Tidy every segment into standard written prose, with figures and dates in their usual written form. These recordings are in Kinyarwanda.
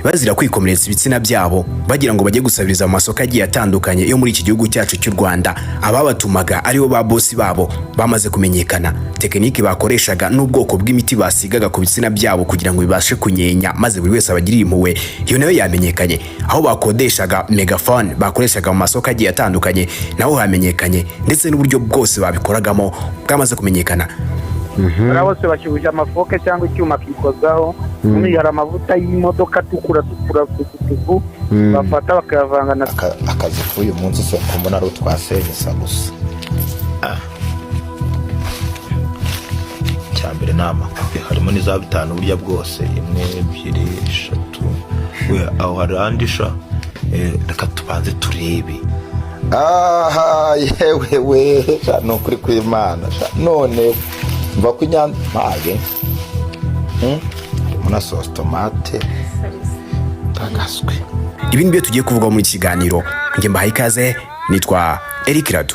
bazira kwikomeretsa ibitsina byabo bagira ngo bajye gusabiriza mu masoko agiye atandukanye yo muri iki gihugu cyacu cy'u Rwanda. Ababatumaga aribo ba boss babo bamaze kumenyekana, tekiniki bakoreshaga n'ubwoko bw'imiti basigaga ku bitsina byabo kugira ngo bibashe kunyenya maze buri wese abagirire impuhwe, iyo nayo yamenyekanye. Aho bakodeshaga megafone bakoreshaga mu masoko agiye atandukanye naho hamenyekanye, ndetse n'uburyo bwose babikoragamo bwamaze kumenyekana. Bose bashyuje amafoke cyangwa icyuma kikozaho, hari amavuta y'imodoka tukura kutuvu bafata bakayavanga na akazi k'uyu munsi se kumbona ari utwasenyesa gusa. Cyambere nama harimo ni za 5 burya bwose, 1 2 3 we aho harandisha reka tubanze turebe. Yewe no kuri kw'Imana none mva kunyantage muna sauce tomate tagaswe. Ibi nibyo tugiye kuvuga muri kiganiro. Nge mbahaye ikaze, nitwa Yerekanye.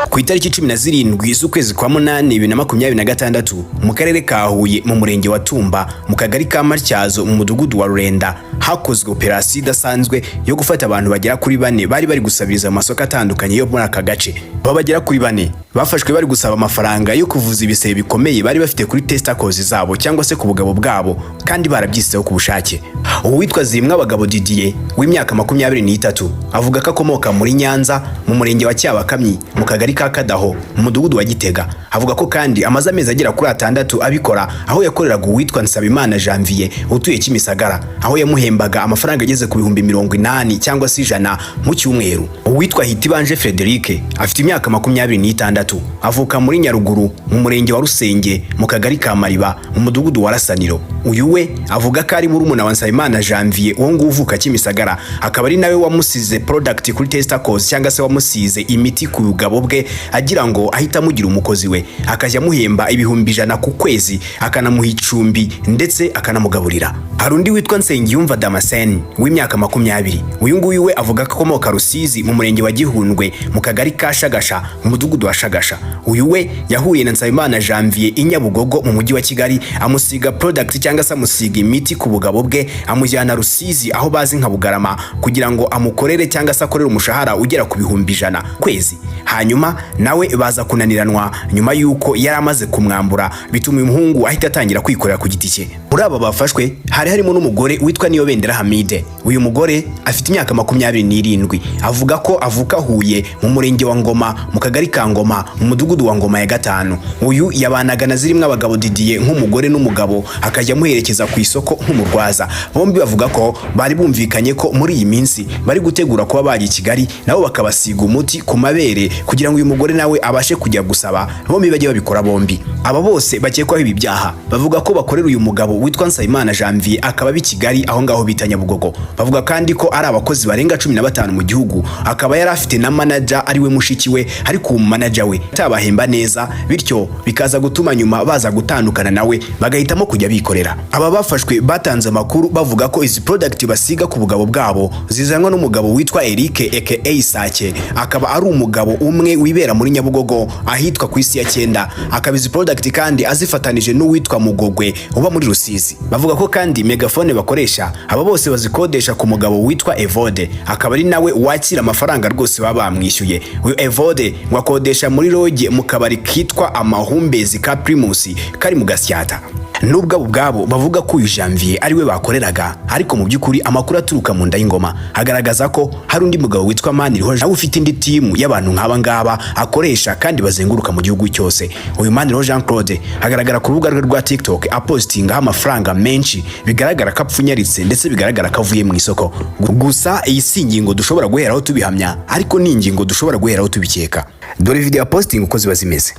Ku itariki 17 z'ukwezi kwa 8 2026 mu karere ka Huye mu murenge wa Tumba mu kagari ka Matyazo mu mudugudu wa Rurenda hakozwe operasiyo idasanzwe yo gufata abantu bagera kuri 4 bari gusabiriza mu masoko atandukanye yo muri aka gace. Babagera kuri 4 bafashwe bari gusaba amafaranga yo kuvuza ibisebe bikomeye bari bafite kuri testicles zabo cyangwa se ku bugabo bwabo, kandi barabyiseho ku bushake. Uwitwa Zimwe Abagabo Didier w'imyaka 23 avuga ko akomoka muri Nyanza mu murenge wa Cyabakamyi mu kagari ka Kadaho mu mudugudu wa Gitega. Avuga ko kandi amaze amezi agera kuri 6 abikora, aho yakoreraga uwitwa Nsabimana Janvier utuye Kimisagara, aho yamuhembaga amafaranga ageze ku 80 cyangwa se 100 mu cyumweru. Uwitwa Hitibanje Frederic afite imyaka 26, avuka muri Nyaruguru mu murenge wa Rusenge mu kagari ka Mariba mu mudugudu wa Rasaniro. Uyu we avuga ko ari muri umuna wa Nsabimana Janvier wo nguvuka Kimisagara, akaba ari nawe wamusize product kuri testicles cyangwa se wamusize imiti ku bugabo bwe agira ngo ahita mugira umukozi we, akajya muhemba 100 ku kwezi, akanamuha icumbi ndetse akanamugaburira. Hari undi witwa Nsengiyumva Damascene w'imyaka 20. Uyu nguyu we avuga ko akomoka Rusizi mu murenge wa Gihundwe mu kagari ka Shagasha mu mudugudu wa Shagasha. Uyu we yahuye na Nsabimana Janvier i Nyabugogo mu mujyi wa Kigali, amusiga product cyangwa se amusiga imiti ku bugabo bwe, amujyana Rusizi aho bazi nka Bugarama kugira ngo amukorere cyangwa se akorere umushahara ugera ku 100 kwezi. Hanyuma nawe baza kunaniranwa nyuma yuko yari amaze kumwambura, bituma uyu muhungu ahita atangira kwikorera ku giti cye. Muri aba bafashwe harimo n'umugore witwa Niyobendera Hamide. Uyu mugore afite imyaka 27, avuga ko avuka Huye mu murenge wa Ngoma mu kagari ka Ngoma mu mudugudu wa Ngoma ya 5. Uyu yabanaga na Zimwe Abagabo Didier nk'umugore n'umugabo, akajya muherekeza ku isoko nk'umurwaza. Bombi bavuga ko bari bumvikanye ko muri iyi minsi bari gutegura kuba baje i Kigali nabo bakabasiga umuti ku mabere kugira ngo uyu mugore nawe abashe kujya gusaba. Bombi bagiye babikora bombi. Aba bose bakekwaho ibi byaha bavuga ko bakorera uyu mugabo witwa Nsabimana Janvier akaba bi Kigali aho ngaho bita Nyabugogo. Bavuga kandi ko ari abakozi barenga 15 mu gihugu, akaba yari afite na manager ari we mushiki we, ariko manager we tabahemba neza, bityo bikaza gutuma nyuma baza gutandukana nawe bagahitamo kujya bikorera. Aba bafashwe batanze amakuru bavuga ko izi product basiga ku bugabo bwabo zizanwa n'umugabo witwa Eric aka Sake, akaba ari umugabo umwe wibera muri Nyabugogo ahitwa ku isi ya 9, akaba izi product kandi azifatanije n'uwitwa Mugogwe uba muri Rusizi. Bavuga ko kandi megafone bakoresha aba bose bazikodesha ku mugabo witwa Evode, akaba ari nawe wakira amafaranga rwose baba bamwishyuye. Uyu Evode wakodesha muri Roge mu kabari kitwa Amahumbezi ka Primus kari mu Gasyata. Nubwo abo bwabo bavuga ko uyu Janvier ari we bakoreraga, ariko mu by'ukuri amakuru aturuka mu nda y'ingoma agaragaza ko hari undi mugabo witwa Maniriho nawe ufite indi timu y'abantu nk'aba ngaba akoresha kandi bazenguruka mu gihugu cyose. Uyu Maniriho Jean Claude agaragara ku rubuga rwe rwa TikTok apostinga amafaranga menshi, bigaragara ko apfunyaritse ndetse bigaragara ko avuye mu isoko. Gusa iyi si ingingo dushobora guheraho tubihamya, ariko ni ingingo dushobora guheraho tubikeka. Dore video posting uko ziba zimeze.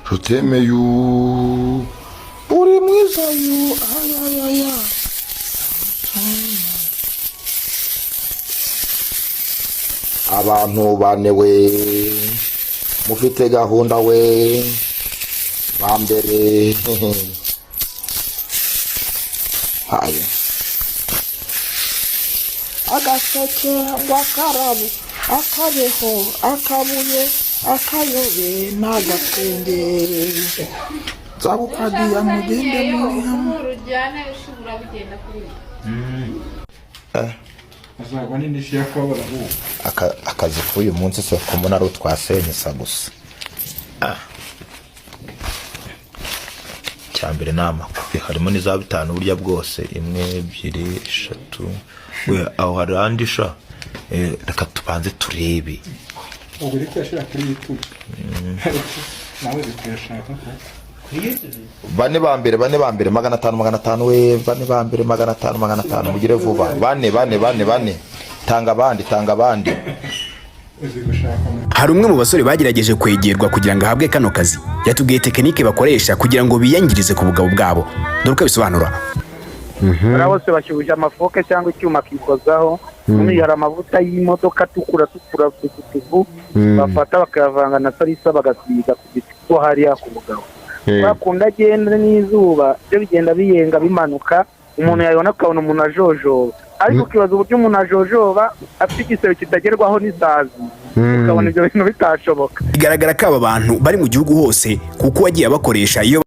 Tuteme yu uri mwiza yu ayayaya abantu banewe mufite gahunda we bambere haye agaseke ngwakarabu akabeho akabuye akayobe n'agatwenge zabukwadiya mugende muri hamwe urujyane ushobora bugenda kuri azaba n'indishyi yakabara akazi k'uyu munsi se ko ari utwasenyesa gusa. Cyambere n'amakuru harimo n'iza 5 burya bwose 1 2 3 aho hari andisha reka tubanze turebe ubwo reka shira kuri YouTube nawe bikashaka ko bane bambere 500 we bane bambere 500 mugire vuba bane tanga abandi. Hari umwe mu basore bagerageje kwegerwa kugira ngo ahabwe kano kazi, yatubwiye tekinike bakoresha kugira ngo biyangirize ku bugabo bwabo. Dore uko bisobanura. Bose bashyuhije amafoke cyangwa icyuma kikozaho, hari amavuta y'imodoka atukura tuvu bafata bakayavanga na salisa bagasiga ku giti ko hariya ku mugabo. Bakunda agenda n'izuba byo bigenda biyenga bimanuka, umuntu yabona akabona umuntu ajojoba, ariko kibaza uburyo umuntu ajojoba afite igisebe kitagerwaho n'isazi, ukabona ibyo bintu bitashoboka. Bigaragara ko aba bantu bari mu gihugu hose kuko wagiye bakoresha iyo